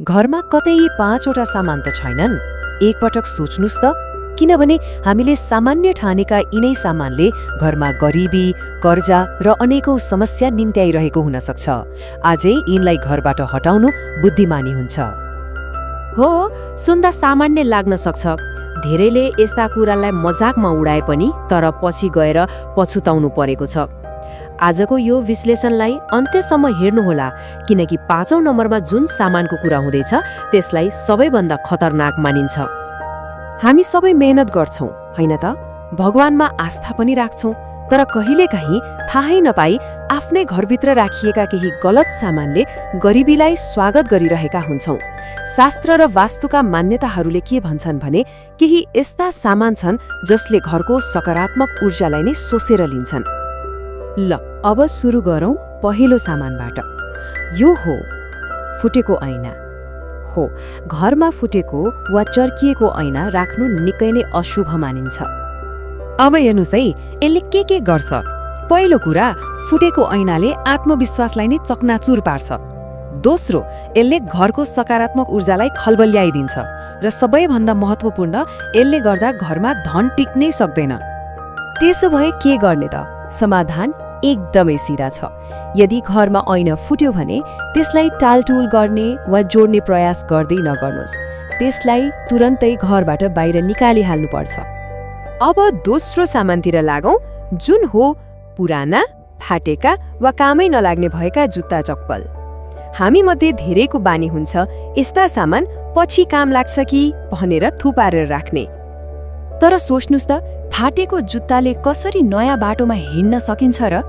घरमा कतै 5वटा सामान त छैनन्। एकपटक सोच्नुस् त, किनभने हामीले सामान्य ठानेका यिनै सामानले घरमा गरिबी, कर्जा र अनेकौं समस्या निम्त्याइरहेको हुन सक्छ। आजै यिनलाई घरबाट हटाउनु बुद्धिमानी हुन्छ। हो, सुन्दा सामान्य लाग्न सक्छ। धेरैले यस्ता कुरालाई मजाकमा उडाए पनि तर पछि गएर पछुताउनु परेको छ। आजको यो विश्लेषणलाई अन्त्यसम्म हेर्नुहोला, किनकि 5औं नम्बरमा जुन सामानको कुरा हुँदैछ त्यसलाई सबैभन्दा खतरनाक मानिन्छ। हामी सबै मेहनत गर्छौं, हैन त? भगवानमा आस्था पनि राख्छौं, तर कहिलेकाहीँ थाहै नपाई आफ्नै घरभित्र राखिएका केही गलत सामानले गरिबीलाई स्वागत गरिरहेका हुन्छौं। शास्त्र र वास्तुका मान्यताहरूले के भन्छन् भने केही यस्ता सामान छन् जसले घरको सकारात्मक ऊर्जालाई नै सोसेर लिन्छन्। ल, अब सुरु गरौँ पहिलो सामानबाट। यो हो फुटेको ऐना। हो, घरमा फुटेको वा चर्किएको ऐना राख्नु निकै नै अशुभ मानिन्छ। अब हेर्नुस् है, यसले के गर्छ। पहिलो कुरा, फुटेको ऐनाले आत्मविश्वासलाई नै चकनाचुर पार्छ। दोस्रो, यसले घरको सकारात्मक ऊर्जालाई खलबल्याइदिन्छ र सबैभन्दा महत्त्वपूर्ण, यसले गर्दा घरमा धन टिक्नै सक्दैन। त्यसो भए के गर्ने त? समाधान एकदमै सिधा छ। यदि घरमा ऐना फुट्यो भने त्यसलाई टालटुल गर्ने वा जोड्ने प्रयास गर्दै नगर्नुहोस्। त्यसलाई तुरन्तै घरबाट बाहिर निकालिहाल्नुपर्छ। अब दोस्रो सामानतिर लागौं, जुन हो पुराना, फाटेका वा कामै नलाग्ने भएका जुत्ता चप्पल। हामी मध्ये धेरैको बानी हुन्छ यस्ता सामान पछि काम लाग्छ कि भनेर थुपारेर राख्ने। तर सोच्नुस् त, फाटेको जुत्ताले कसरी नयाँ बाटोमा हिँड्न सकिन्छ र?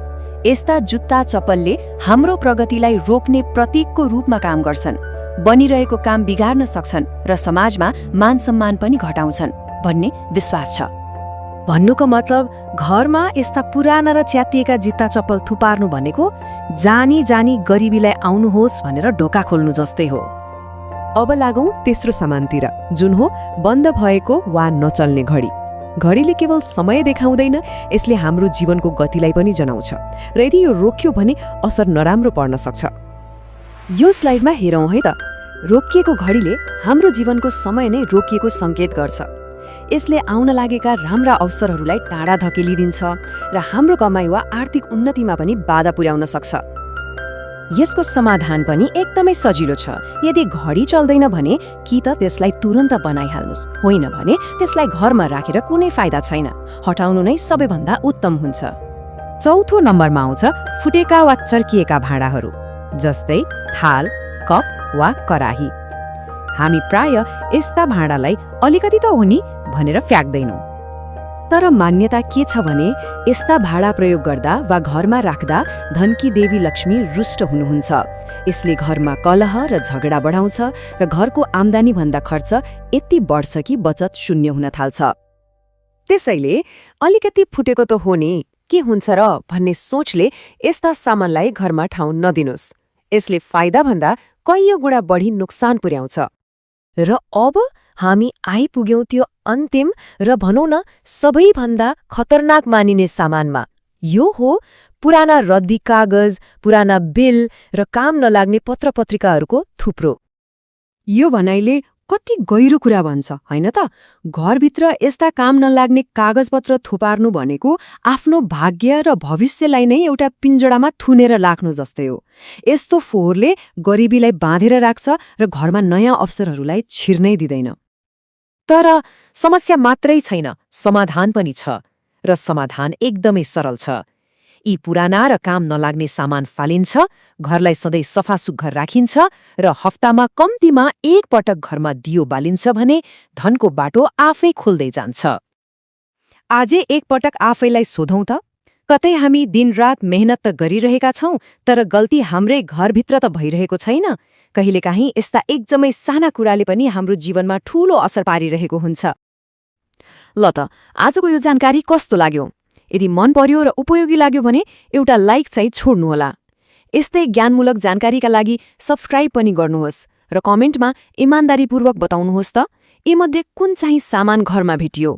यस्ता जुत्ता चप्पलले हाम्रो प्रगतिलाई रोक्ने प्रतीकको रूपमा काम गर्छन्, बनिरहेको काम बिगार्न सक्छन् र समाजमा मान सम्मान पनि घटाउँछन् भन्ने विश्वास छ। भन्नुको मतलब, घरमा यस्ता पुराना र च्यातिएका जुत्ता चप्पल थुपार्नु भनेको जानी जानी गरिबीलाई आउनुहोस् भनेर ढोका खोल्नु जस्तै हो। अब लागौं तेस्रो सामानतिर, जुन हो बन्द भएको वा नचल्ने घडी। घडीले केवल समय देखाउँदैन, यसले हाम्रो जीवनको गतिलाई पनि जनाउँछ र यदि यो रोकियो भने असर नराम्रो पर्न सक्छ। यो स्लाइडमा हेरौँ है त। रोकिएको घडीले हाम्रो जीवनको समय नै रोकिएको सङ्केत गर्छ। यसले आउन लागेका राम्रा अवसरहरूलाई टाढा धकेलिदिन्छ र हाम्रो कमाइ वा आर्थिक उन्नतिमा पनि बाधा पुर्याउन सक्छ। यसको समाधान पनि एकदमै सजिलो छ। यदि घडी चल्दैन भने कि त त्यसलाई तुरन्त बनाइहाल्नुस्, होइन भने त्यसलाई घरमा राखेर कुनै फाइदा छैन। हटाउनु नै सबैभन्दा उत्तम हुन्छ। चौथो नम्बरमा आउँछ फुटेका वा चर्किएका भाँडाहरू, जस्तै थाल, कप वा कराही। हामी प्राय यस्ता भाँडालाई अलिकति त हो नि भनेर फ्याक्दैनौँ। तर मान्यता के छ भने यस्ता भाँडा प्रयोग गर्दा वा घरमा राख्दा धनकी देवी लक्ष्मी रुष्ट हुनुहुन्छ। यसले घरमा कलह र झगडा बढाउँछ र घरको आम्दानी भन्दा खर्च यति बढ्छ कि बचत शून्य हुन थाल्छ। त्यसैले अलिकति फुटेको त हो नि, के हुन्छ र भन्ने सोचले यस्ता सामानलाई घरमा ठाउँ नदिनुस्। यसले फाइदा भन्दा कैयौं गुणा बढी नोक्सान पुर्याउँछ। र अब हामी आइपुग्यौं त्यो अन्तिम र भनौँ न सबैभन्दा खतरनाक मानिने सामानमा। यो हो पुराना रद्दी कागज, पुराना बिल र काम नलाग्ने पत्रपत्रिकाहरूको थुप्रो। यो भनाइले कति गहिरो कुरा भन्छ, होइन त? घरभित्र यस्ता काम नलाग्ने कागजपत्र थुपार्नु भनेको आफ्नो भाग्य र भविष्यलाई नै एउटा पिञ्जडामा थुनेर राख्नु जस्तै हो। यस्तो फोहोरले गरिबीलाई बाँधेर राख्छ र घरमा नयाँ अवसरहरूलाई छिर्नै दिँदैन। तर समस्या मात्रै छैन, समाधान पनि छ, र समाधान एकदमै सरल छ। यी पुराना र काम नलाग्ने सामान फालिन्छ, घरलाई सधैँ सफा सुग्घर राखिन्छ र हप्तामा कम्तीमा एक पटक घरमा दियो बालिन्छ भने धनको बाटो आफै खुल्दै जान्छ। आजै एकपटक आफैलाई सोधौं त, कतै हामी दिनरात मेहनत त गरिरहेका छौं तर गल्ती हाम्रै घरभित्र त भइरहेको छैन? कहिलेकाहीँ यस्ता एकदमै साना कुराले पनि हाम्रो जीवनमा ठूलो असर पारिरहेको हुन्छ। ल त, आजको यो जानकारी कस्तो लाग्यो? यदि मन पर्यो र उपयोगी लाग्यो भने एउटा लाइक चाहिँ छोड्नुहोला। यस्तै ज्ञानमूलक जानकारीका लागि सब्स्क्राइब पनि गर्नुहोस् र कमेन्टमा इमान्दारीपूर्वक बताउनुहोस् त, यीमध्ये कुन चाहिँ सामान घरमा भेटियो।